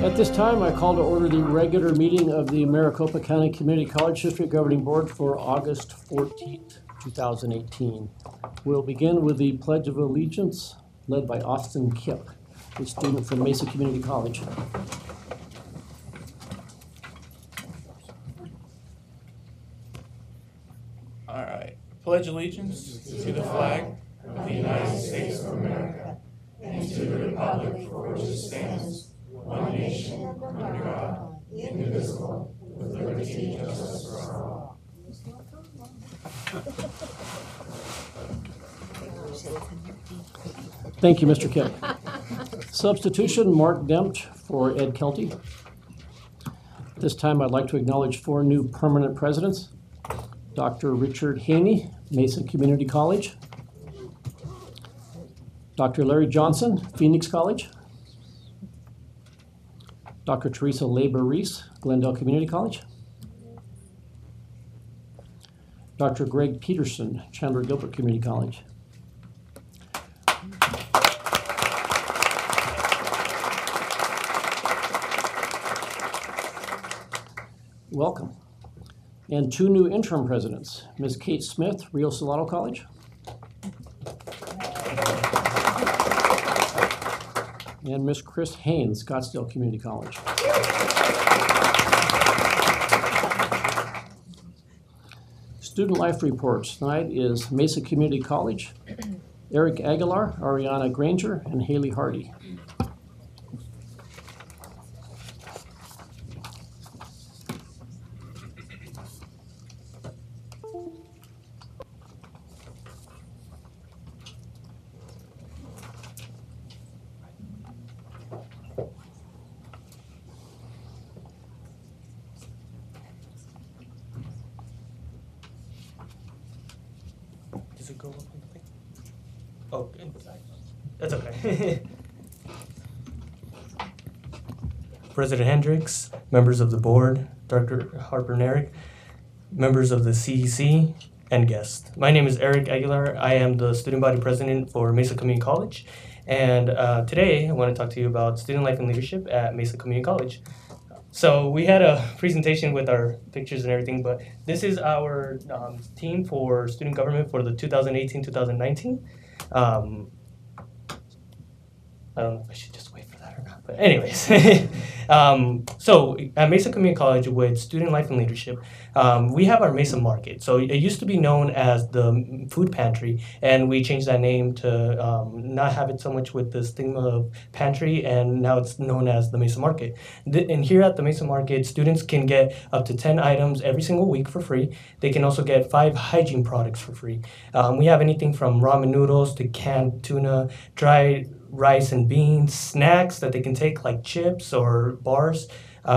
At this time, I call to order the regular meeting of the Maricopa County Community College District Governing Board for August 14th, 2018. We'll begin with the Pledge of Allegiance, led by Austin Kipp, a student from Mesa Community College. All right. Pledge allegiance to the flag of the United States of America and to the republic for which it stands, one nation, under God, indivisible, with liberty and justice for all. Thank you, Mr. Kipp. Substitution, Mark Dempt for Ed Kelty. This time, I'd like to acknowledge 4 new permanent presidents. Dr. Richard Haney, Mesa Community College. Dr. Larry Johnson, Phoenix College. Dr. Teresa Laber-Reese, Glendale Community College. Dr. Greg Peterson, Chandler Gilbert Community College. Welcome. And 2 new interim presidents, Ms. Kate Smith, Rio Salado College. And Ms. Chris Haynes, Scottsdale Community College. Student life reports tonight is Mesa Community College, Eric Aguilar, Ariana Granger, and Haley Hardy. Does it go up on the thing? Oh, good. That's okay. President Hendricks, members of the board, Dr. Harper and Eric, members of the CEC, and guests. My name is Eric Aguilar. I am the student body president for Mesa Community College. And today I want to talk to you about student life and leadership at Mesa Community College. So we had a presentation with our pictures and everything, but this is our team for student government for the 2018-2019. I don't know if I should just wait for that or not, but anyways. So at Mesa Community College with student life and leadership, we have our Mesa Market. So it used to be known as the food pantry, and we changed that name to not have it so much with the stigma of pantry, and now it's known as the Mesa Market. And here at the Mesa Market, students can get up to 10 items every single week for free. They can also get 5 hygiene products for free. We have anything from ramen noodles to canned tuna, dried rice and beans, snacks that they can take like chips or bars.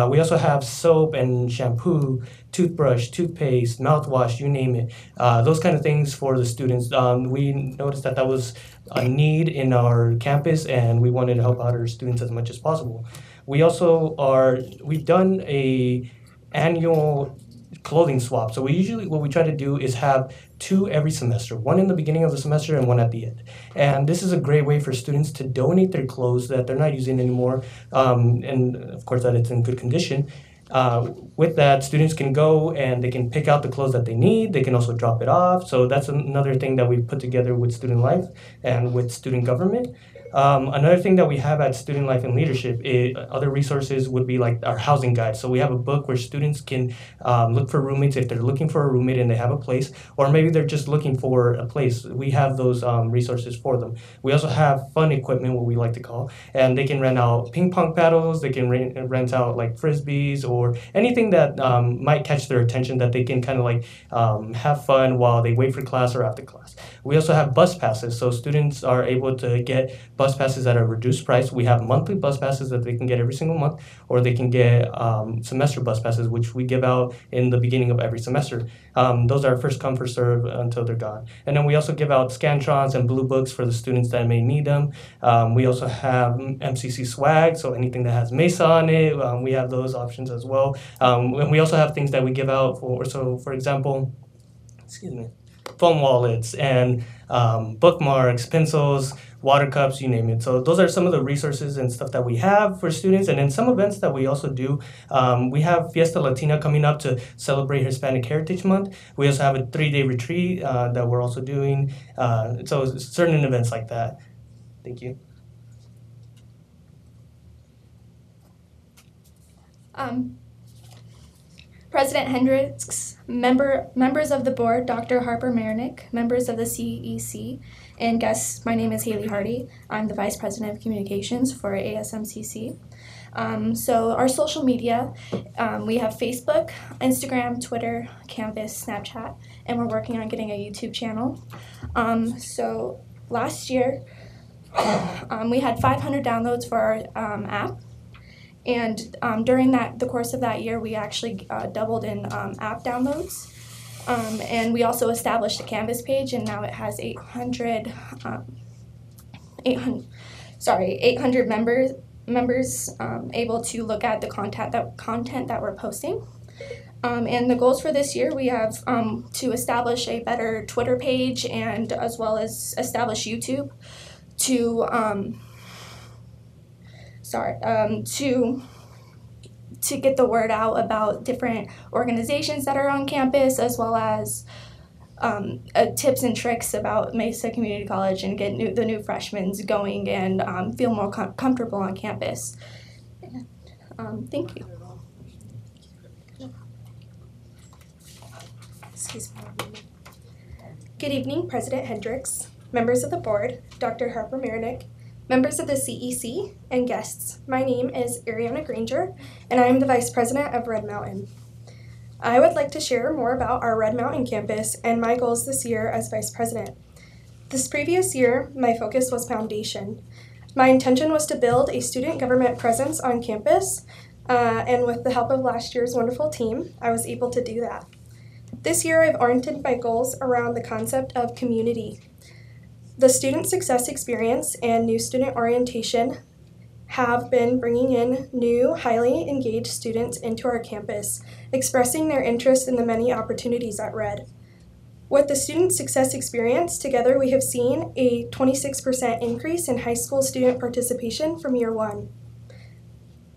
We also have soap and shampoo, toothbrush, toothpaste, mouthwash, you name it. Those kind of things for the students. We noticed that was a need in our campus, and we wanted to help out our students as much as possible. We've done a annual clothing swap. So what we try to do is have 2 every semester, 1 in the beginning of the semester and 1 at the end. And this is a great way for students to donate their clothes that they're not using anymore, and of course that it's in good condition. With that, students can go and they can pick out the clothes that they need. They can also drop it off. So that's another thing that we've put together with student life and with student government. Another thing that we have at Student Life and Leadership, other resources would be like our housing guide. So we have a book where students can look for roommates if they're looking for a roommate and they have a place, or maybe they're just looking for a place. We have those resources for them. We also have fun equipment, what we like to call, and they can rent out ping pong paddles, they can rent out like frisbees or anything that might catch their attention that they can kind of like have fun while they wait for class or after class. We also have bus passes, so students are able to get bus passes at a reduced price. We have monthly bus passes that they can get every single month, or they can get semester bus passes, which we give out in the beginning of every semester. Those are first come, first serve until they're gone. And then we also give out Scantrons and blue books for the students that may need them. We also have MCC swag, so anything that has Mesa on it, we have those options as well. And we also have things that we give out for example, phone wallets and bookmarks, pencils. water cups, you name it. So those are some of the resources and stuff that we have for students. And then some events that we also do. We have Fiesta Latina coming up to celebrate Hispanic Heritage Month. We also have a 3-day retreat that we're also doing. So certain events like that. Thank you. President Hendricks, members of the board, Dr. Harper Marinick, members of the CEC, and guests, my name is Haley Hardy. I'm the Vice President of Communications for ASMCC. So our social media, we have Facebook, Instagram, Twitter, Canvas, Snapchat, and we're working on getting a YouTube channel. So last year, we had 500 downloads for our app. And during the course of that year, we actually doubled in app downloads. And we also established a Canvas page, and now it has 800 members able to look at the content that we're posting. And the goals for this year, we have to establish a better Twitter page, and as well as establish YouTube to get the word out about different organizations that are on campus, as well as tips and tricks about Mesa Community College, and get the new freshmen going and feel more comfortable on campus. Thank you. Excuse me. Good evening, President Hendricks, members of the board, Dr. Harper Marinick, members of the CEC, and guests. My name is Ariana Granger, and I am the Vice President of Red Mountain. I would like to share more about our Red Mountain campus and my goals this year as Vice President. This previous year, my focus was foundation. My intention was to build a student government presence on campus, and with the help of last year's wonderful team, I was able to do that. This year, I've oriented my goals around the concept of community. The Student Success Experience and New Student Orientation have been bringing in new, highly engaged students into our campus, expressing their interest in the many opportunities at Red. With the Student Success Experience, together we have seen a 26% increase in high school student participation from year one.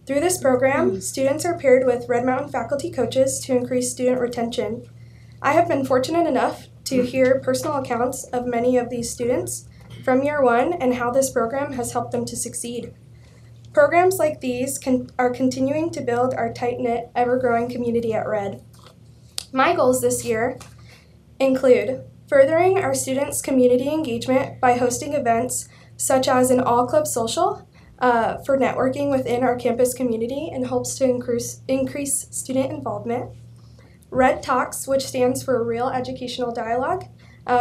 Through this program, students are paired with Red Mountain faculty coaches to increase student retention. I have been fortunate enough to hear personal accounts of many of these students from year one and how this program has helped them to succeed. Programs like these are continuing to build our tight-knit, ever-growing community at Red. My goals this year include furthering our students' community engagement by hosting events such as an all-club social for networking within our campus community and hopes to increase student involvement. Red Talks, which stands for Real Educational Dialogue,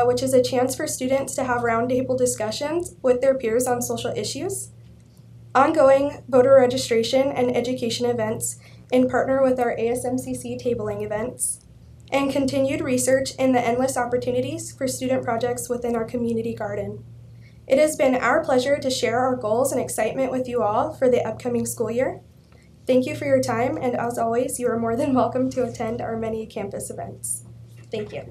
which is a chance for students to have roundtable discussions with their peers on social issues. Ongoing voter registration and education events in partner with our ASMCC tabling events. And continued research in the endless opportunities for student projects within our community garden. It has been our pleasure to share our goals and excitement with you all for the upcoming school year. Thank you for your time, and as always, you are more than welcome to attend our many campus events. Thank you.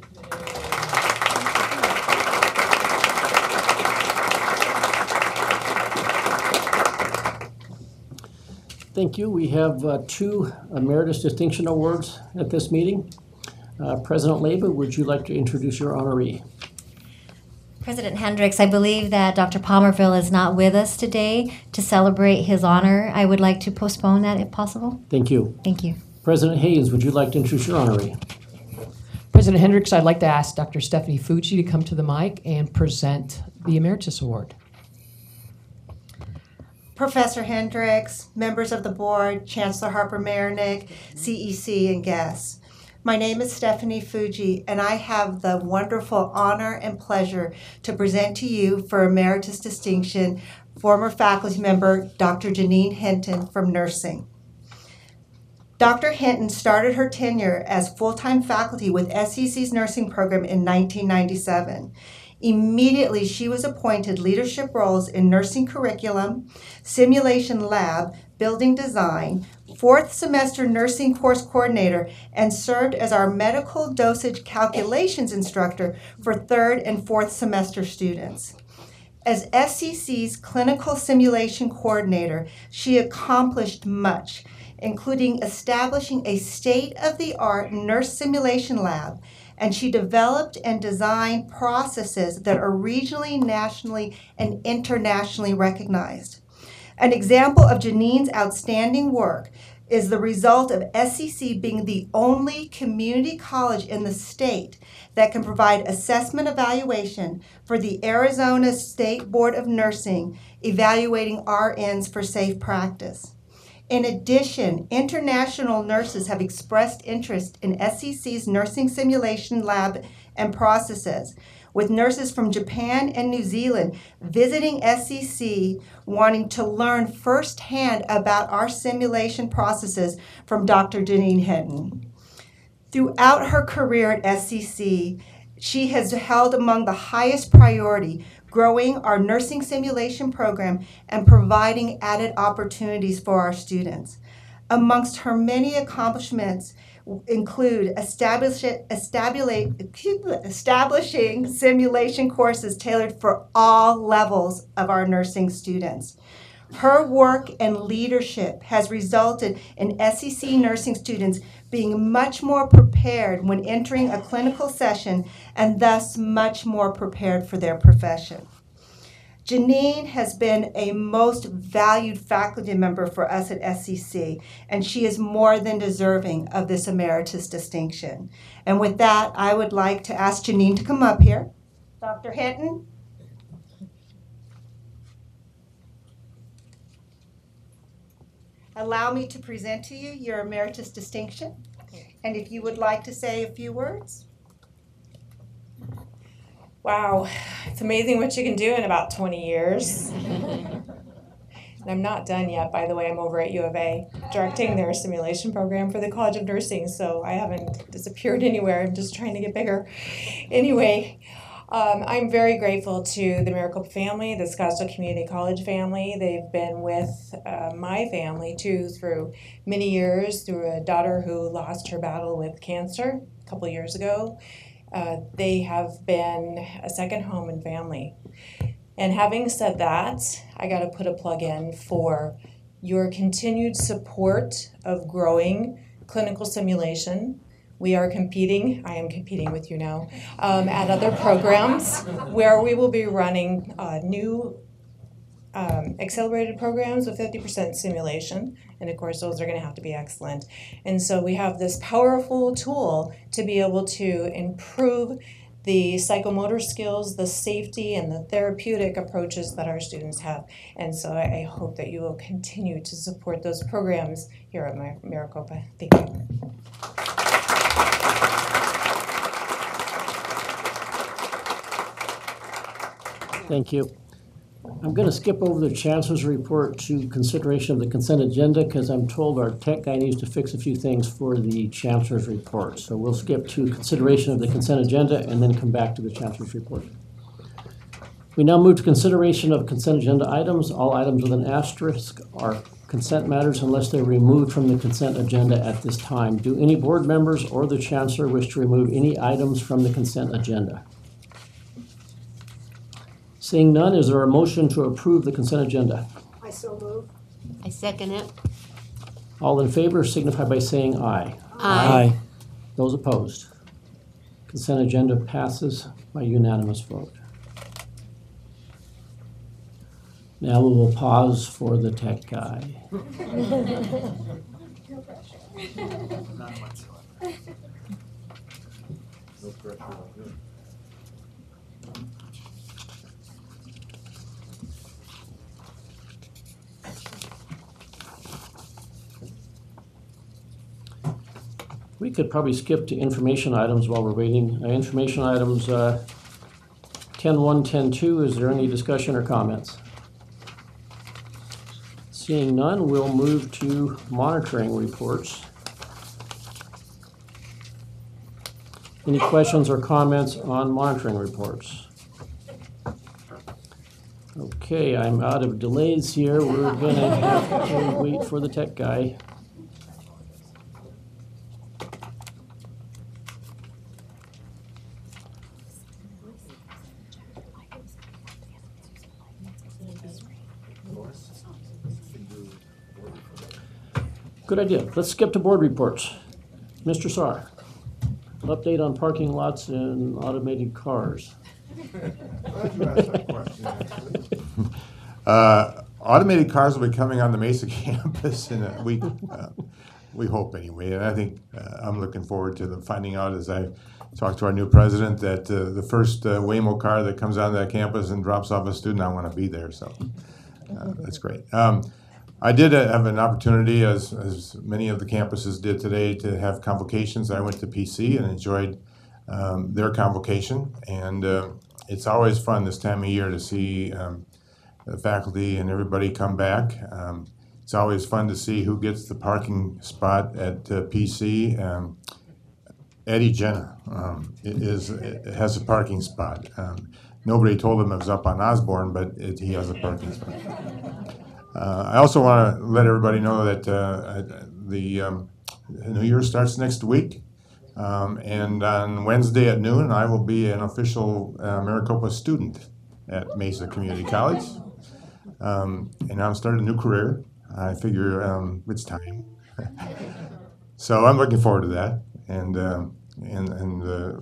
Thank you. We have 2 Emeritus Distinction Awards at this meeting. President Leyba, would you like to introduce your honoree? President Hendricks, I believe that Dr. Palmerville is not with us today to celebrate his honor. I would like to postpone that if possible. Thank you. Thank you. President Hayes, would you like to introduce your honoree? President Hendricks, I'd like to ask Dr. Stephanie Fucci to come to the mic and present the Emeritus Award. Professor Hendricks, members of the board, Chancellor Harper Marinick, CEC, and guests. My name is Stephanie Fuji, and I have the wonderful honor and pleasure to present to you for Emeritus Distinction former faculty member Dr. Janine Hinton from nursing. Dr. Hinton started her tenure as full-time faculty with SEC's nursing program in 1997. Immediately, she was appointed leadership roles in nursing curriculum, simulation lab, building design, 4th semester nursing course coordinator, and served as our medical dosage calculations instructor for 3rd and 4th semester students. As SCC's clinical simulation coordinator, she accomplished much, including establishing a state-of-the-art nurse simulation lab, and she developed and designed processes that are regionally, nationally, and internationally recognized. An example of Janine's outstanding work is the result of SCC being the only community college in the state that can provide assessment evaluation for the Arizona State Board of Nursing evaluating RNs for safe practice. In addition, international nurses have expressed interest in SCC's nursing simulation lab and processes, with nurses from Japan and New Zealand visiting SCC wanting to learn firsthand about our simulation processes from Dr. Janine Hinton. Throughout her career at SCC, she has held among the highest priority growing our nursing simulation program and providing added opportunities for our students. Amongst her many accomplishments include establishing simulation courses tailored for all levels of our nursing students. Her work and leadership has resulted in SCC nursing students being much more prepared when entering a clinical session and thus much more prepared for their profession. Janine has been a most valued faculty member for us at SCC, and she is more than deserving of this emeritus distinction. And with that, I would like to ask Janine to come up here. Dr. Hinton. Allow me to present to you your emeritus distinction, and if you would like to say a few words. Wow, it's amazing what you can do in about 20 years. And I'm not done yet, by the way. I'm over at U of A directing their simulation program for the College of Nursing, so I haven't disappeared anywhere. I'm just trying to get bigger. Anyway, I'm very grateful to the Maricopa family, the Scottsdale Community College family. They've been with my family, too, through many years, through a daughter who lost her battle with cancer a couple years ago. They have been a second home and family. And having said that, I got to put a plug in for your continued support of growing clinical simulation. We are competing, I am competing with you now, at other programs where we will be running new accelerated programs with 50% simulation, and of course those are going to have to be excellent. And so we have this powerful tool to be able to improve the psychomotor skills, the safety, and the therapeutic approaches that our students have. And so I hope that you will continue to support those programs here at Maricopa. Thank you. Thank you. I'm going to skip over the Chancellor's report to consideration of the consent agenda because I'm told our tech guy needs to fix a few things for the Chancellor's report. So we'll skip to consideration of the consent agenda and then come back to the Chancellor's report. We now move to consideration of consent agenda items. All items with an asterisk are consent matters unless they're removed from the consent agenda at this time. Do any board members or the Chancellor wish to remove any items from the consent agenda? Seeing none, is there a motion to approve the consent agenda? I so move. I second it. All in favor signify by saying aye. Aye. Those opposed? Consent agenda passes by unanimous vote. Now we will pause for the tech guy. We could probably skip to information items while we're waiting. Information items 10.1, 10.2, is there any discussion or comments? Seeing none, we'll move to monitoring reports. Any questions or comments on monitoring reports? Okay, I'm out of delays here. We're gonna have to wait for the tech guy. Good idea. Let's skip to board reports. Mr. Sarr, an update on parking lots and automated cars. Automated cars will be coming on the Mesa campus in a week. We hope anyway, and I think I'm looking forward to them finding out as I talk to our new president that the first Waymo car that comes on that campus and drops off a student, I want to be there. So that's great. I did have an opportunity, as many of the campuses did today, to have convocations. I went to PC and enjoyed their convocation, and it's always fun this time of year to see the faculty and everybody come back. It's always fun to see who gets the parking spot at PC. Eddie Jenna it has a parking spot. Nobody told him it was up on Osborne, but he has a parking spot. I also want to let everybody know that the New Year starts next week. And on Wednesday at noon, I will be an official Maricopa student at Mesa Community College. And I'm starting a new career. I figure it's time. So I'm looking forward to that. And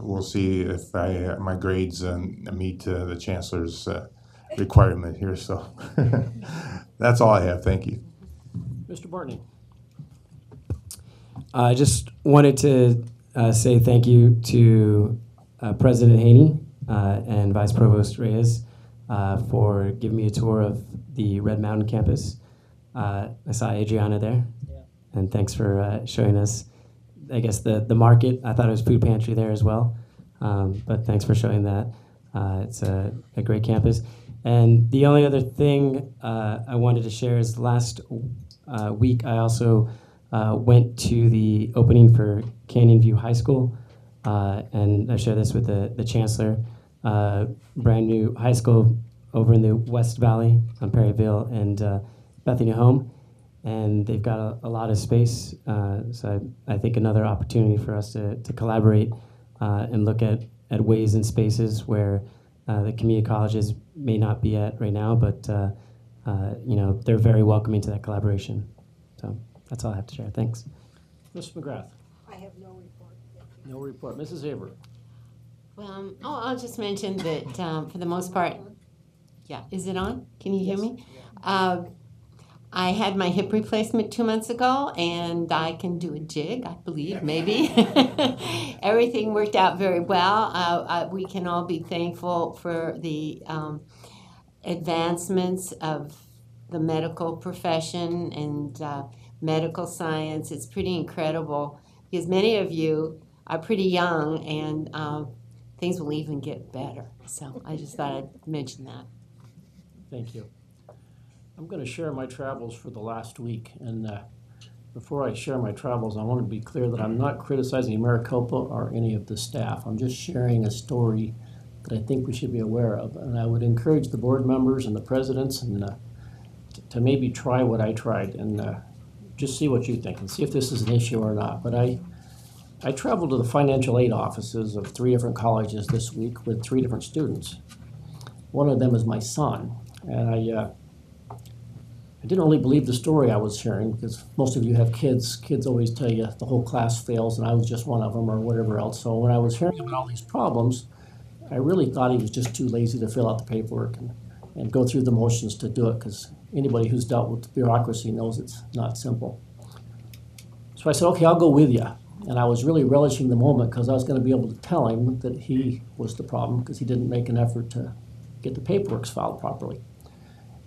we'll see if my grades meet the chancellor's requirement here. So that's all I have. Thank you. Mr. Bartney. I just wanted to say thank you to President Haney and Vice Provost Reyes for giving me a tour of the Red Mountain campus. I saw Adriana there, and thanks for showing us, I guess, the market. I thought it was food pantry there as well, but thanks for showing that. It's a great campus. And the only other thing I wanted to share is last week I also went to the opening for Canyon View High School, and I shared this with the chancellor. Brand new high school over in the West Valley on Perryville and Bethany Home, and they've got a lot of space. So I think another opportunity for us to collaborate and look at ways and spaces where the community colleges may not be at right now, but they're very welcoming to that collaboration. So that's all I have to share. Thanks. Mrs. McGrath. I have no report. No report. Mrs. Haber. Well, I'll just mention that for the most part, yeah, is it on? Can you hear me? I had my hip replacement 2 months ago, and I can do a jig, I believe, maybe. Everything worked out very well. We can all be thankful for the advancements of the medical profession and medical science. It's pretty incredible because many of you are pretty young, and things will even get better. So I just thought I'd mention that. Thank you. I'm going to share my travels for the last week, and before I share my travels, I want to be clear that I'm not criticizing Maricopa or any of the staff. I'm just sharing a story that I think we should be aware of, and I would encourage the board members and the presidents and to maybe try what I tried and just see what you think and see if this is an issue or not. But I traveled to the financial aid offices of 3 different colleges this week with 3 different students. One of them is my son, and I didn't really believe the story I was hearing because most of you have kids. Kids always tell you the whole class fails and I was just one of them or whatever else. So when I was hearing about all these problems, I really thought he was just too lazy to fill out the paperwork and go through the motions to do it, because anybody who's dealt with bureaucracy knows it's not simple. So I said, okay, I'll go with you. And I was really relishing the moment because I was going to be able to tell him that he was the problem because he didn't make an effort to get the paperwork filed properly.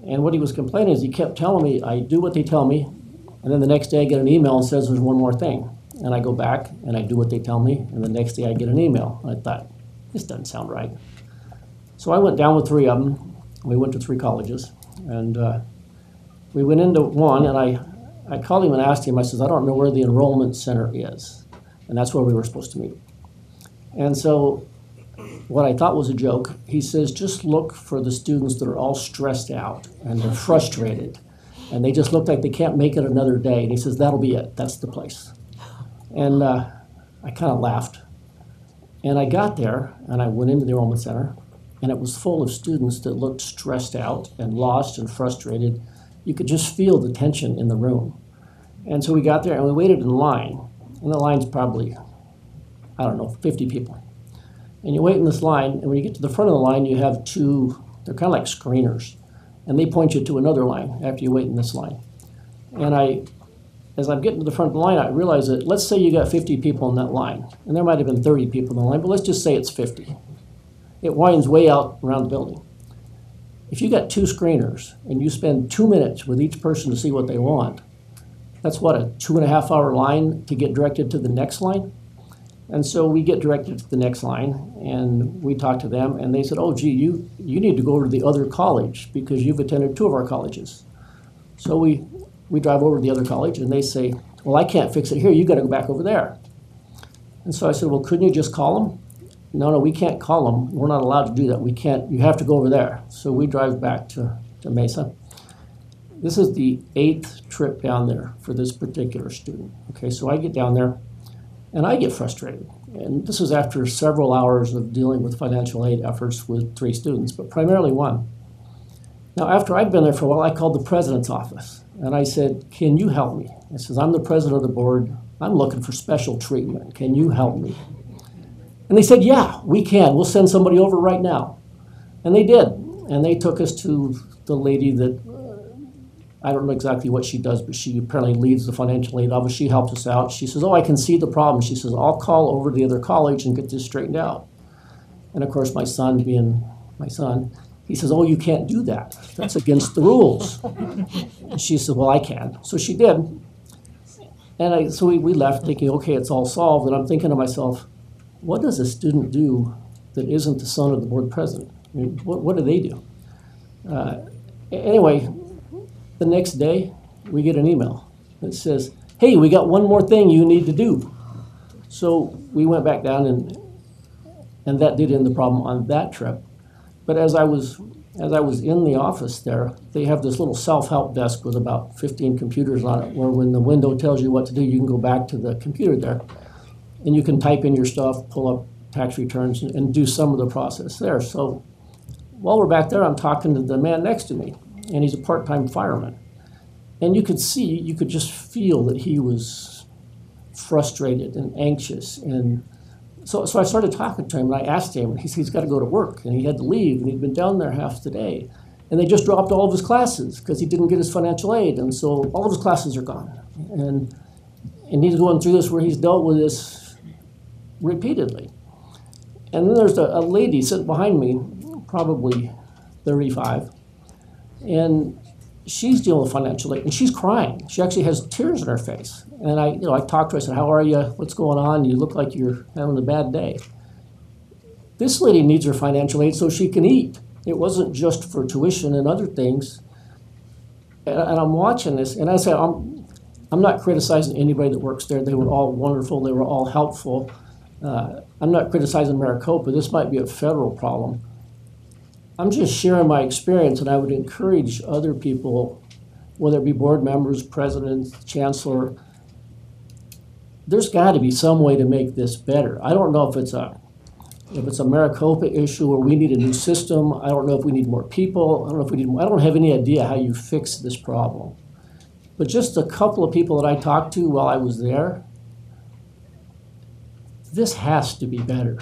And what he was complaining is he kept telling me, I do what they tell me, and then the next day I get an email and says there's one more thing. And I go back and I do what they tell me, and the next day I get an email. And I thought, this doesn't sound right. So I went down with 3 of them. We went to 3 colleges, and we went into one, and I called him and asked him, I said, I don't know where the enrollment center is. And that's where we were supposed to meet. And so what I thought was a joke, he says, just look for the students that are all stressed out and they're frustrated and they just look like they can't make it another day. And he says, that'll be it. That's the place. And I kind of laughed. And I got there and I went into the enrollment center, and it was full of students that looked stressed out and lost and frustrated. You could just feel the tension in the room. And so we got there and we waited in line. And the line's probably, 50 people. And you wait in this line, and when you get to the front of the line, you have two, they're kind of like screeners. And they point you to another line after you wait in this line. And as I'm getting to the front of the line, I realize that, let's say you got 50 people in that line. And there might have been 30 people in the line, but let's just say it's 50. It winds way out around the building. If you got two screeners and you spend 2 minutes with each person to see what they want, that's what, a 2.5-hour line to get directed to the next line? And so we get directed to the next line, and we talk to them, and they said, oh, gee, you need to go over to the other college because you've attended 2 of our colleges. So we drive over to the other college, and they say, well, I can't fix it here. You got to go back over there. And so I said, well, couldn't you just call them? No, we can't call them. We're not allowed to do that. We can't. You have to go over there. So we drive back to Mesa. This is the 8th trip down there for this particular student. Okay, so I get down there, and I get frustrated. And this was after several hours of dealing with financial aid efforts with 3 students, but primarily 1. Now, after I'd been there for a while, I called the president's office, and I said, can you help me? I says, I'm the president of the board. I'm looking for special treatment. Can you help me? And they said, yeah, we can. We'll send somebody over right now. And they did. And they took us to the lady that, I don't know exactly what she does, but she apparently leads the financial aid office. She helps us out. She says, oh, I can see the problem. She says, I'll call over to the other college and get this straightened out. And of course, my son, being my son, he says, oh, you can't do that. That's against the rules. And she said, well, I can. So she did. And so we left thinking, okay, it's all solved. And I'm thinking to myself, what does a student do that isn't the son of the board president? I mean, what do they do? Anyway, the next day, we get an email that says, hey, we got one more thing you need to do. So we went back down, and that did end the problem on that trip. But as I was in the office there, they have this little self-help desk with about 15 computers on it, where when the window tells you what to do, you can go back to the computer there, and you can type in your stuff, pull up tax returns, and do some of the process there. So while we're back there, I'm talking to the man next to me, and he's a part-time fireman. And you could just feel that he was frustrated and anxious. And so I started talking to him, and I asked him, he's got to go to work, and he had to leave, and he'd been down there half the day. And they just dropped all of his classes because he didn't get his financial aid, and so all of his classes are gone. And he's going through this where he's dealt with this repeatedly. And then there's a lady sitting behind me, probably 35, and she's dealing with financial aid, and she's crying. She actually has tears in her face. And I talked to her, I said, how are you? What's going on? You look like you're having a bad day. This lady needs her financial aid so she can eat. It wasn't just for tuition and other things. And I'm watching this, and I said, I'm not criticizing anybody that works there. They were all wonderful. They were all helpful. I'm not criticizing Maricopa. This might be a federal problem. I'm just sharing my experience, and I would encourage other people, whether it be board members, president, chancellor, there's got to be some way to make this better. I don't know if it's a Maricopa issue or we need a new system. I don't know if we need more people. I don't know if we need more. I don't have any idea how you fix this problem. But just a couple of people that I talked to while I was there, this has to be better.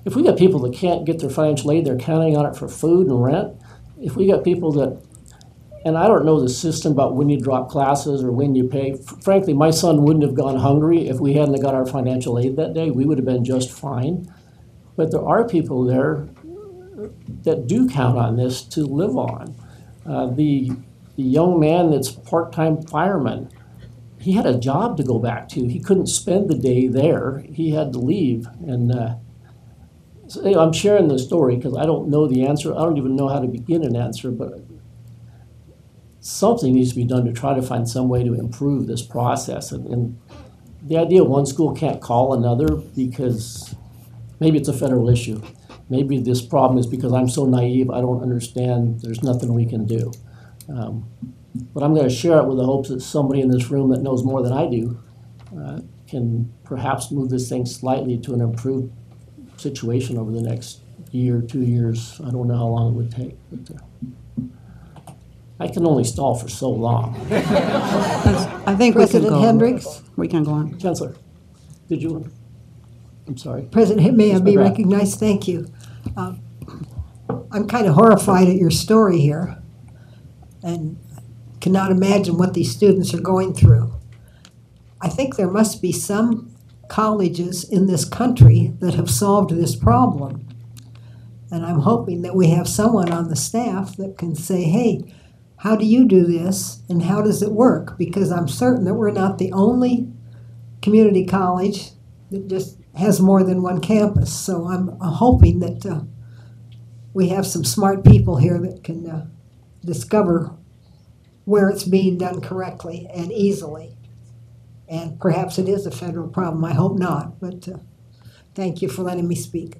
If we got people that can't get their financial aid, they're counting on it for food and rent. If we got people that, and I don't know the system about when you drop classes or when you pay. Frankly, my son wouldn't have gone hungry if we hadn't got our financial aid that day. We would have been just fine. But there are people there that do count on this to live on. The young man that's part-time fireman, he had a job to go back to. He couldn't spend the day there. He had to leave. And so, I'm sharing this story because I don't know the answer. I don't even know how to begin an answer, but something needs to be done to try to find some way to improve this process. And the idea one school can't call another because maybe it's a federal issue. Maybe this problem is because I'm so naive, I don't understand, there's nothing we can do. But I'm going to share it with the hopes that somebody in this room that knows more than I do can perhaps move this thing slightly to an improved situation over the next year, 2 years. I don't know how long it would take. But, I can only stall for so long. I think President we can go. Hendricks. We can go on. Chancellor, did you? I'm sorry. President, may I Ms. be McGrath. recognized? Thank you. I'm kind of horrified at your story here and cannot imagine what these students are going through. I think there must be some colleges in this country that have solved this problem. And I'm hoping that we have someone on the staff that can say, hey, how do you do this and how does it work? Because I'm certain that we're not the only community college that just has more than one campus. So I'm hoping that we have some smart people here that can discover where it's being done correctly and easily. And perhaps it is a federal problem. I hope not, but thank you for letting me speak.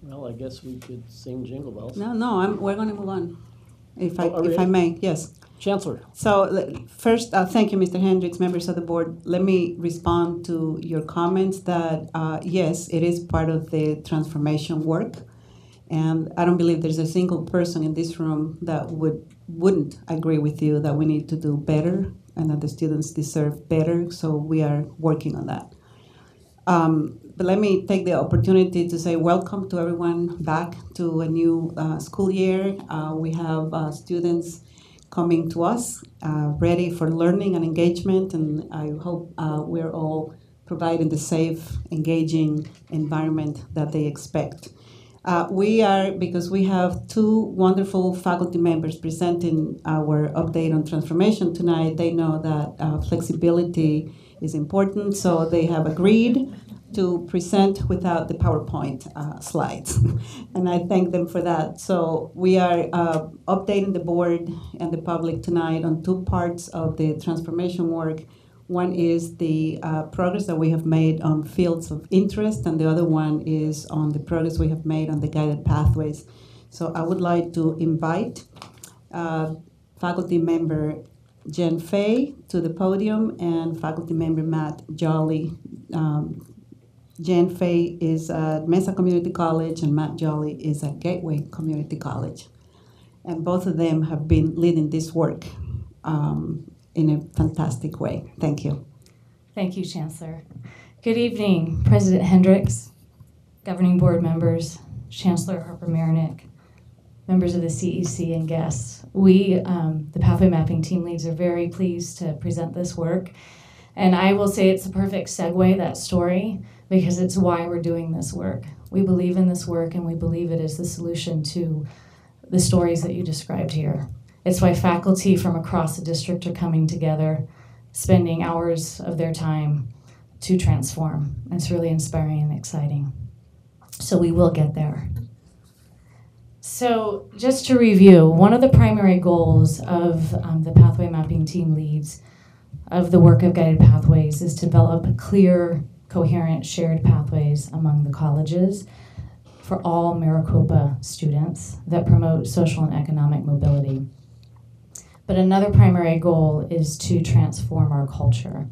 Well, I guess we could sing Jingle Bells. No, we're going to move on, if Oh, are we I ready? may, yes. Chancellor. So first, thank you, Mr. Hendricks, members of the board. Let me respond to your comments that, yes, it is part of the transformation work. And I don't believe there's a single person in this room that wouldn't agree with you that we need to do better and that the students deserve better. So we are working on that. But let me take the opportunity to say welcome to everyone back to a new school year. We have students coming to us, ready for learning and engagement, and I hope we're all providing the safe, engaging environment that they expect. Because we have two wonderful faculty members presenting our update on transformation tonight, they know that flexibility is important, so they have agreed to present without the PowerPoint slides. And I thank them for that. So we are updating the board and the public tonight on two parts of the transformation work. One is the progress that we have made on fields of interest, and the other one is on the progress we have made on the guided pathways. So I would like to invite faculty member Jen Fay to the podium and faculty member Matt Jolly. Jen Fay is at Mesa Community College and Matt Jolly is at Gateway Community College. And both of them have been leading this work in a fantastic way. Thank you. Thank you, Chancellor. Good evening, President Hendricks, governing board members, Chancellor Harper-Marinick, members of the CEC, and guests. We, the Pathway Mapping Team Leads, are very pleased to present this work. And I will say it's a perfect segue, that story, because it's why we're doing this work. We believe in this work, and we believe it is the solution to the stories that you described here. It's why faculty from across the district are coming together, spending hours of their time to transform. It's really inspiring and exciting. So we will get there. So just to review, one of the primary goals of the Pathway Mapping Team Leads of the work of Guided Pathways is to develop clear, coherent, shared pathways among the colleges for all Maricopa students that promote social and economic mobility. But another primary goal is to transform our culture.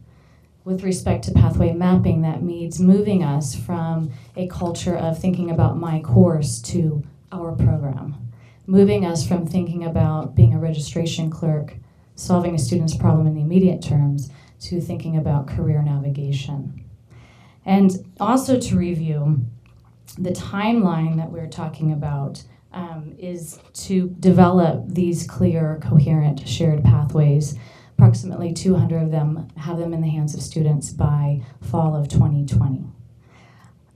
With respect to pathway mapping, that means moving us from a culture of thinking about my course to our program, moving us from thinking about being a registration clerk, solving a student's problem in the immediate terms, to thinking about career navigation. And also to review, the timeline that we're talking about is to develop these clear, coherent, shared pathways. Approximately 200 of them have them in the hands of students by fall of 2020.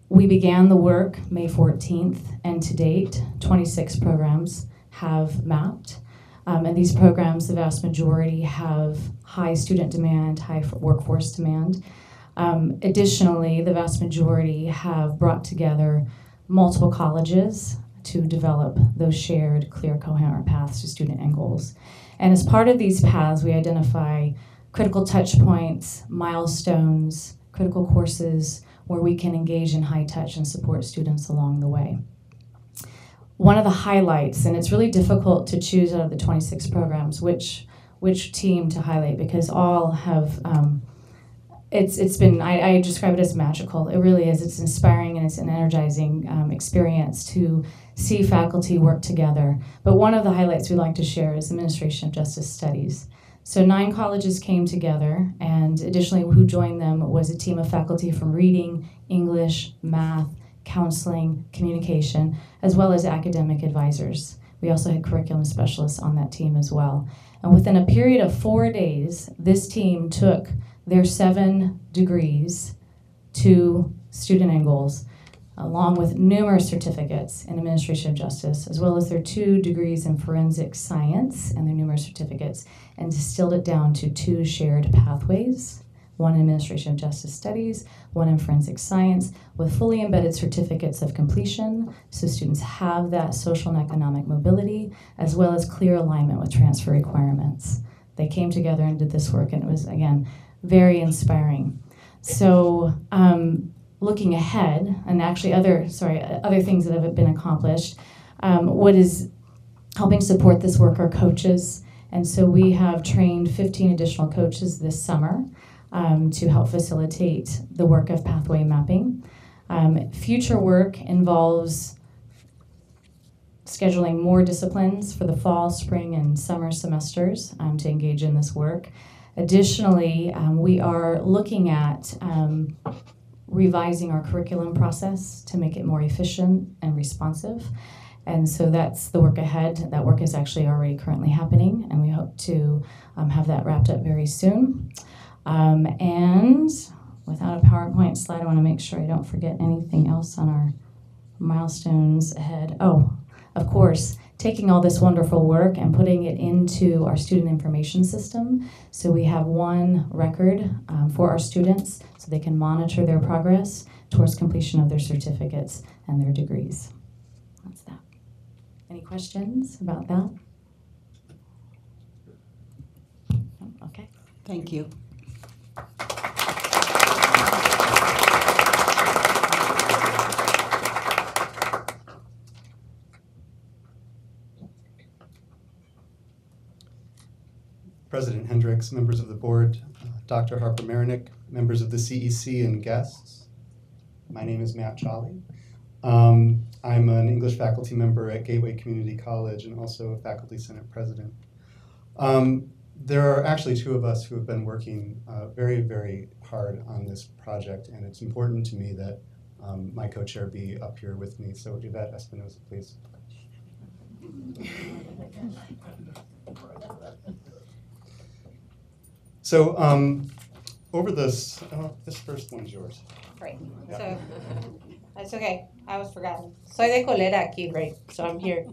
We began the work May 14th, and to date, 26 programs have mapped. And these programs, the vast majority, have high student demand, high workforce demand. Additionally, the vast majority have brought together multiple colleges to develop those shared, clear, coherent paths to student end goals. And as part of these paths, we identify critical touch points, milestones, critical courses where we can engage in high touch and support students along the way. One of the highlights, and it's really difficult to choose out of the 26 programs which team to highlight, because all have it's been, I describe it as magical. It really is. It's inspiring and it's an energizing experience to see faculty work together. But one of the highlights we'd like to share is Administration of Justice Studies. So 9 colleges came together, and additionally who joined them was a team of faculty from reading, English, math, counseling, communication, as well as academic advisors. We also had curriculum specialists on that team as well. And within a period of 4 days, this team took their 7 degrees to student end goals, along with numerous certificates in administration of justice, as well as their 2 degrees in forensic science and their numerous certificates, and distilled it down to 2 shared pathways, one in administration of justice studies, one in forensic science, with fully embedded certificates of completion, so students have that social and economic mobility, as well as clear alignment with transfer requirements. They came together and did this work, and it was, again, very inspiring. So looking ahead, and actually other things that have been accomplished, what is helping support this work are coaches. And so we have trained 15 additional coaches this summer to help facilitate the work of pathway mapping. Future work involves scheduling more disciplines for the fall, spring, and summer semesters to engage in this work. Additionally, we are looking at revising our curriculum process to make it more efficient and responsive. And so that's the work ahead. That work is actually already currently happening, and we hope to have that wrapped up very soon. And without a PowerPoint slide, I want to make sure I don't forget anything else on our milestones ahead. Oh, of course, taking all this wonderful work and putting it into our student information system. So we have one record for our students so they can monitor their progress towards completion of their certificates and their degrees. That's that. Any questions about that? Okay. Thank you. President Hendricks, members of the board, Dr. Harper-Marinick, members of the CEC, and guests. My name is Matt Jolly. I'm an English faculty member at Gateway Community College and also a faculty senate president. There are actually 2 of us who have been working very, very hard on this project, and it's important to me that my co-chair be up here with me. So Yvette Espinosa, please. So over this first one's yours. Right. Yeah. So that's okay. I was forgotten. Soy de colera aquí, right? So I'm here,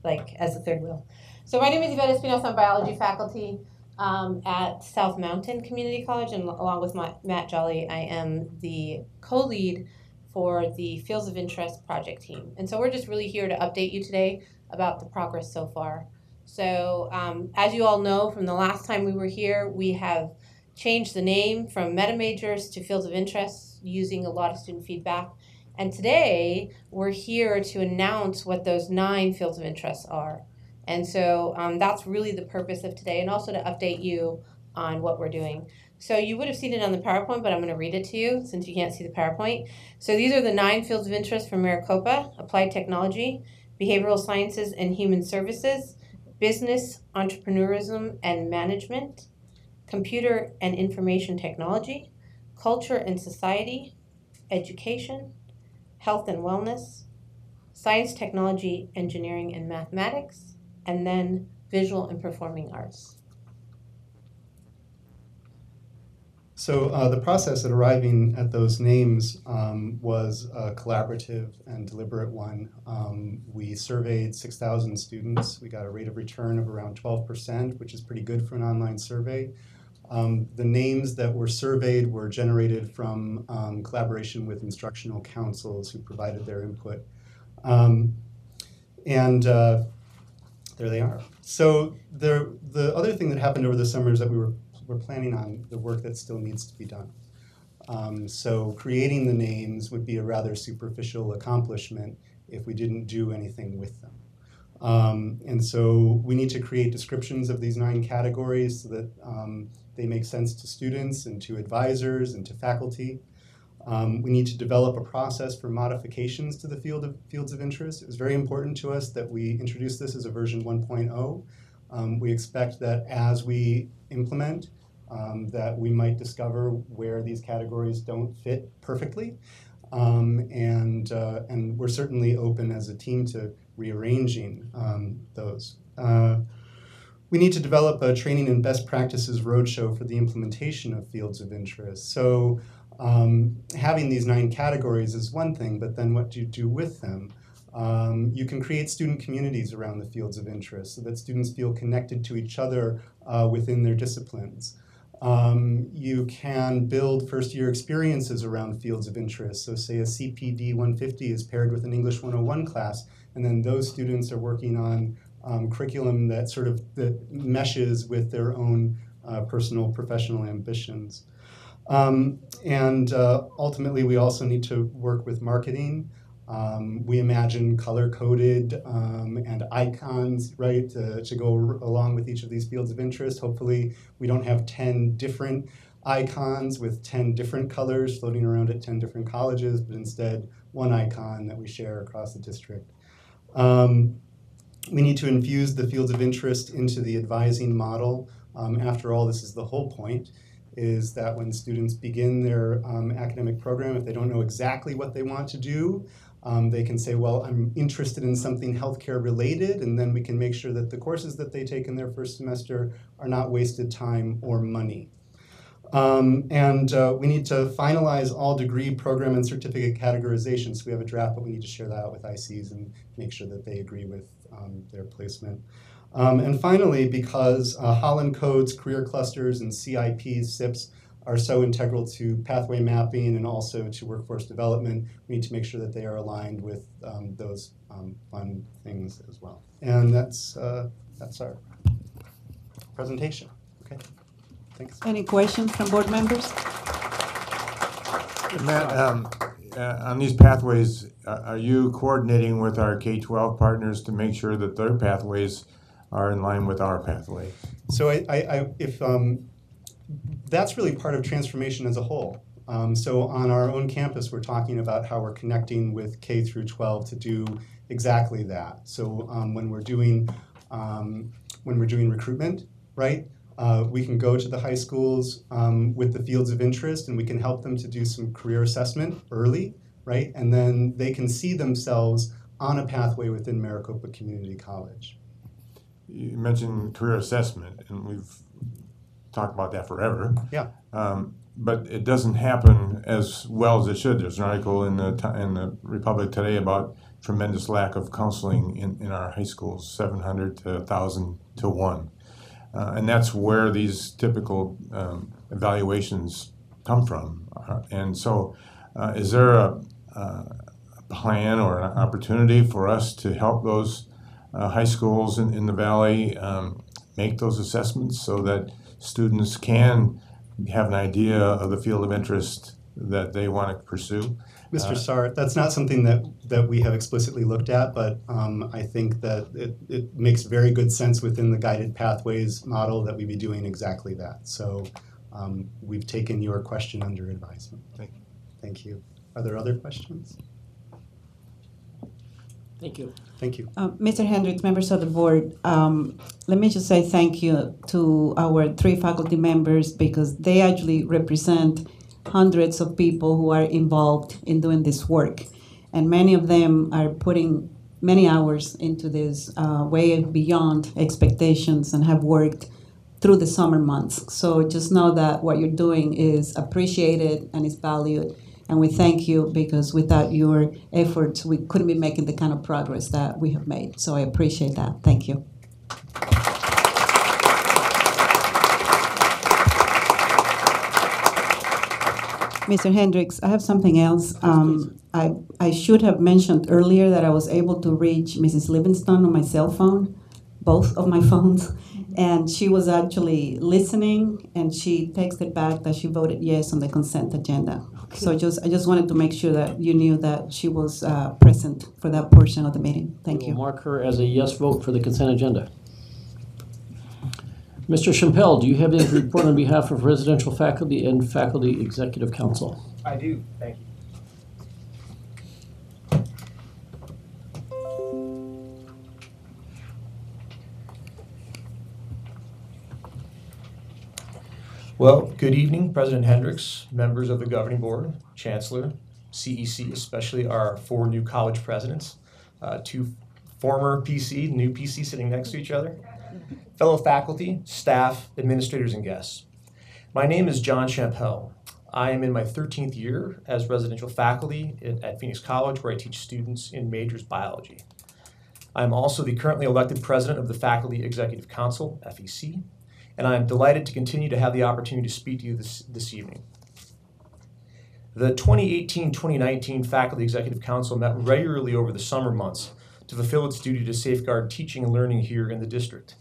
like, as the third wheel. So my name is Yvette Espinosa. I'm biology faculty at South Mountain Community College, and along with Matt Jolly, I am the co-lead for the Fields of Interest project team. And so we're just really here to update you today about the progress so far. So as you all know from the last time we were here, we have changed the name from Meta Majors to Fields of Interest using a lot of student feedback. And today we're here to announce what those 9 fields of interest are. And so that's really the purpose of today, and also to update you on what we're doing. So you would have seen it on the PowerPoint, but I'm going to read it to you since you can't see the PowerPoint. So these are the 9 fields of interest for Maricopa: applied technology, behavioral sciences and human services, business, entrepreneurism and management, computer and information technology, culture and society, education, health and wellness, science, technology, engineering and mathematics, and then visual and performing arts. So the process at arriving at those names was a collaborative and deliberate one. We surveyed 6,000 students. We got a rate of return of around 12%, which is pretty good for an online survey. The names that were surveyed were generated from collaboration with instructional councils who provided their input. There they are. So the other thing that happened over the summer is that we're planning on the work that still needs to be done. So creating the names would be a rather superficial accomplishment if we didn't do anything with them. And so we need to create descriptions of these 9 categories so that they make sense to students and to advisors and to faculty. We need to develop a process for modifications to the fields of interest. It was very important to us that we introduce this as a version 1.0. We expect that as we implement, that we might discover where these categories don't fit perfectly. And we're certainly open as a team to rearranging those. We need to develop a training and best practices roadshow for the implementation of fields of interest. So having these 9 categories is one thing, but then what do you do with them? You can create student communities around the fields of interest so that students feel connected to each other within their disciplines. You can build first-year experiences around fields of interest. So say a CPD 150 is paired with an English 101 class, and then those students are working on curriculum that that meshes with their own personal professional ambitions. Ultimately, we also need to work with marketing. We imagine color-coded and icons, right, to go along with each of these fields of interest. Hopefully, we don't have 10 different icons with 10 different colors floating around at 10 different colleges, but instead one icon that we share across the district. We need to infuse the fields of interest into the advising model. After all, this is the whole point, is that when students begin their academic program, if they don't know exactly what they want to do, they can say, well, I'm interested in something healthcare related, and then we can make sure that the courses that they take in their first semester are not wasted time or money. We need to finalize all degree, program, and certificate categorization. So we have a draft, but we need to share that out with ICs and make sure that they agree with their placement. And finally, because Holland codes, career clusters, and CIPs, SIPs are so integral to pathway mapping and also to workforce development, we need to make sure that they are aligned with those fun things as well. And that's our presentation. Okay, thanks. Any questions from board members? Matt, on these pathways, are you coordinating with our K-12 partners to make sure that their pathways are in line with our pathways? So if that's really part of transformation as a whole. So on our own campus, we're talking about how we're connecting with K through 12 to do exactly that. So when we're doing recruitment, right? We can go to the high schools with the fields of interest, and we can help them to do some career assessment early, right? And then they can see themselves on a pathway within Maricopa Community College. You mentioned career assessment, and we've talked about that forever. Yeah. But it doesn't happen as well as it should. There's an article in the Republic today about tremendous lack of counseling in our high schools, 700 to 1,000 to 1. And that's where these typical evaluations come from. And so is there a plan or an opportunity for us to help those high schools in the Valley make those assessments so that students can have an idea of the field of interest that they want to pursue? Mr. Sart, that's not something that we have explicitly looked at, but I think that it makes very good sense within the guided pathways model that we be doing exactly that. So we've taken your question under advisement. Thank you. Thank you. Are there other questions? Thank you. Thank you. Mr. Hendricks, members of the board, let me just say thank you to our 3 faculty members because they actually represent hundreds of people who are involved in doing this work. And many of them are putting many hours into this way beyond expectations and have worked through the summer months. So just know that what you're doing is appreciated and is valued. And we thank you because without your efforts, we couldn't be making the kind of progress that we have made. So I appreciate that. Thank you. Mr. Hendricks, I have something else. I should have mentioned earlier that I was able to reach Mrs. Livingston on my cell phone, both of my phones, And she was actually listening, and she texted back that she voted yes on the consent agenda. So I just wanted to make sure that you knew that she was present for that portion of the meeting. Thank We'll you. mark her as a yes vote for the consent agenda. Mr. Champel, do you have anything to report on behalf of residential faculty and faculty executive council? I do, thank you. Well, good evening, President Hendricks, members of the governing board, Chancellor, CEC, especially our 4 new college presidents, 2 former PC, new PC sitting next to each other, fellow faculty, staff, administrators, and guests. My name is John Champel. I am in my 13th year as residential faculty at Phoenix College, where I teach students in majors biology. I am also the currently elected president of the Faculty Executive Council, FEC, and I am delighted to continue to have the opportunity to speak to you this evening. The 2018-2019 Faculty Executive Council met regularly over the summer months to fulfill its duty to safeguard teaching and learning here in the district.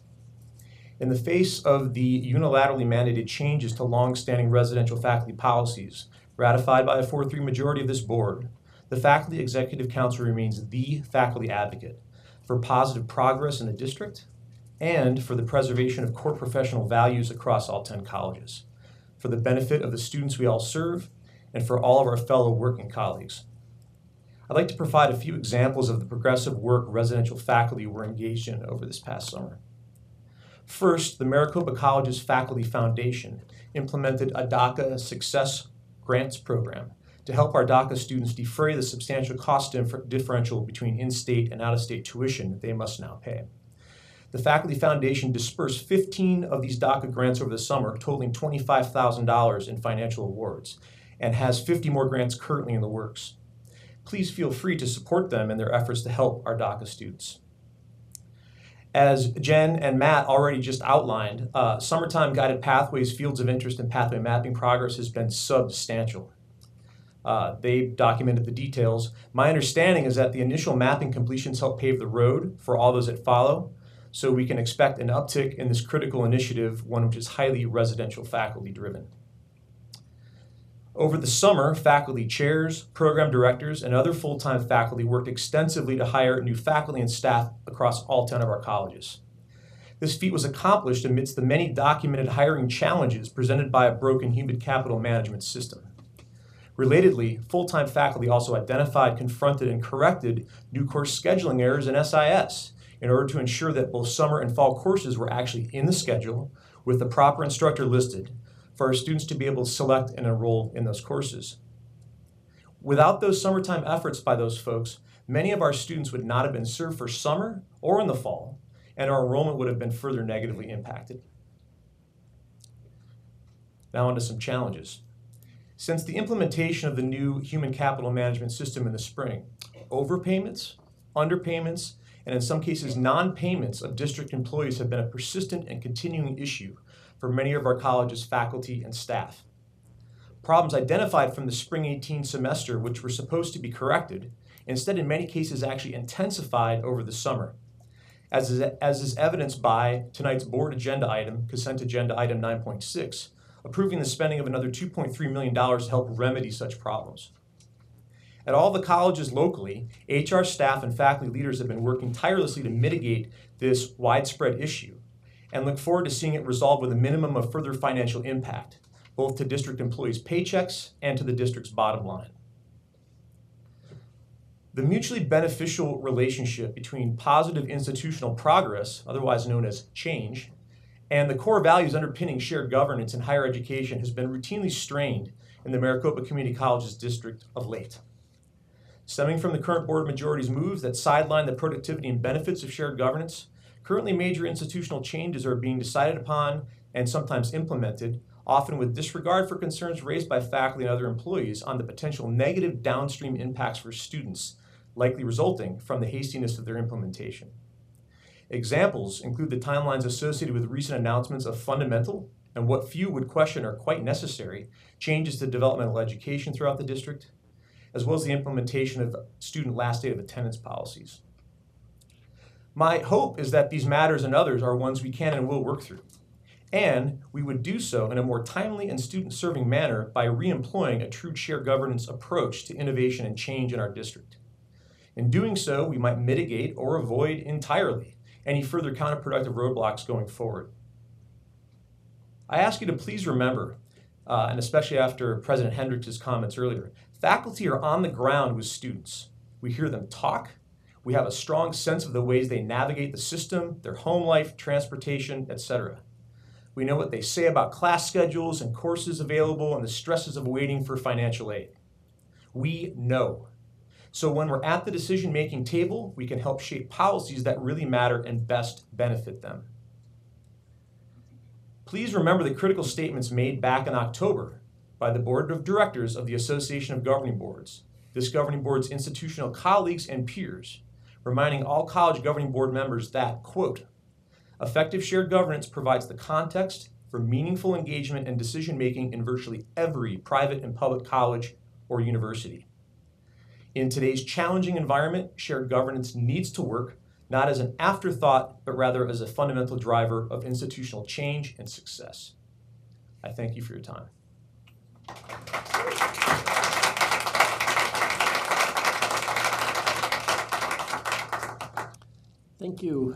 In the face of the unilaterally mandated changes to long-standing residential faculty policies ratified by a 4-3 majority of this board, the Faculty Executive Council remains the faculty advocate for positive progress in the district and for the preservation of core professional values across all 10 colleges, for the benefit of the students we all serve, and for all of our fellow working colleagues. I'd like to provide a few examples of the progressive work residential faculty were engaged in over this past summer. First, the Maricopa College's Faculty Foundation implemented a DACA Success Grants Program to help our DACA students defray the substantial cost differential between in-state and out-of-state tuition that they must now pay. The Faculty Foundation dispersed 15 of these DACA grants over the summer, totaling $25,000 in financial awards, and has 50 more grants currently in the works. Please feel free to support them in their efforts to help our DACA students. As Jen and Matt already just outlined, summertime guided pathways, fields of interest, and pathway mapping progress has been substantial. They documented the details. My understanding is that the initial mapping completions help pave the road for all those that follow, so we can expect an uptick in this critical initiative, one which is highly residential faculty driven. Over the summer, faculty chairs, program directors, and other full-time faculty worked extensively to hire new faculty and staff across all 10 of our colleges. This feat was accomplished amidst the many documented hiring challenges presented by a broken human capital management system. Relatedly, full-time faculty also identified, confronted, and corrected new course scheduling errors in SIS in order to ensure that both summer and fall courses were actually in the schedule with the proper instructor listed for our students to be able to select and enroll in those courses. Without those summertime efforts by those folks, many of our students would not have been served for summer or in the fall, and our enrollment would have been further negatively impacted. Now on to some challenges. Since the implementation of the new human capital management system in the spring, overpayments, underpayments, and in some cases non-payments of district employees have been a persistent and continuing issue for many of our college's faculty and staff. Problems identified from the spring 18 semester, which were supposed to be corrected, instead in many cases actually intensified over the summer, as is evidenced by tonight's board agenda item, consent agenda item 9.6, approving the spending of another $2.3 million to help remedy such problems. At all the colleges locally, HR staff and faculty leaders have been working tirelessly to mitigate this widespread issue and look forward to seeing it resolved with a minimum of further financial impact, both to district employees' paychecks and to the district's bottom line. The mutually beneficial relationship between positive institutional progress, otherwise known as change, and the core values underpinning shared governance in higher education has been routinely strained in the Maricopa Community Colleges district of late. Stemming from the current board majority's moves that sideline the productivity and benefits of shared governance, currently major institutional changes are being decided upon and sometimes implemented, often with disregard for concerns raised by faculty and other employees on the potential negative downstream impacts for students, likely resulting from the hastiness of their implementation. Examples include the timelines associated with recent announcements of fundamental, and what few would question are quite necessary, changes to developmental education throughout the district, as well as the implementation of student last day of attendance policies. My hope is that these matters and others are ones we can and will work through. And we would do so in a more timely and student-serving manner by re-employing a true shared governance approach to innovation and change in our district. In doing so, we might mitigate or avoid entirely any further counterproductive roadblocks going forward. I ask you to please remember, and especially after President Hendricks' comments earlier, faculty are on the ground with students. We hear them talk. We have a strong sense of the ways they navigate the system, their home life, transportation, etc. We know what they say about class schedules and courses available and the stresses of waiting for financial aid. We know. So when we're at the decision-making table, we can help shape policies that really matter and best benefit them. Please remember the critical statements made back in October by the Board of Directors of the Association of Governing Boards, this governing board's institutional colleagues and peers, reminding all college governing board members that, quote, effective shared governance provides the context for meaningful engagement and decision-making in virtually every private and public college or university. In today's challenging environment, shared governance needs to work not as an afterthought, but rather as a fundamental driver of institutional change and success. I thank you for your time. Thank you.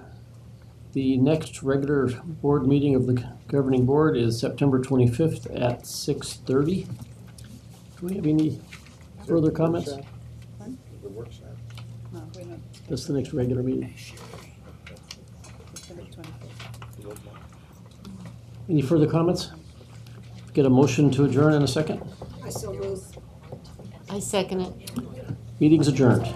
The next regular board meeting of the governing board is September 25th at 6:30. Do we have any further comments? That's the next regular meeting. Any further comments? Get a motion to adjourn in a second. I so move. I second it. Meeting's adjourned.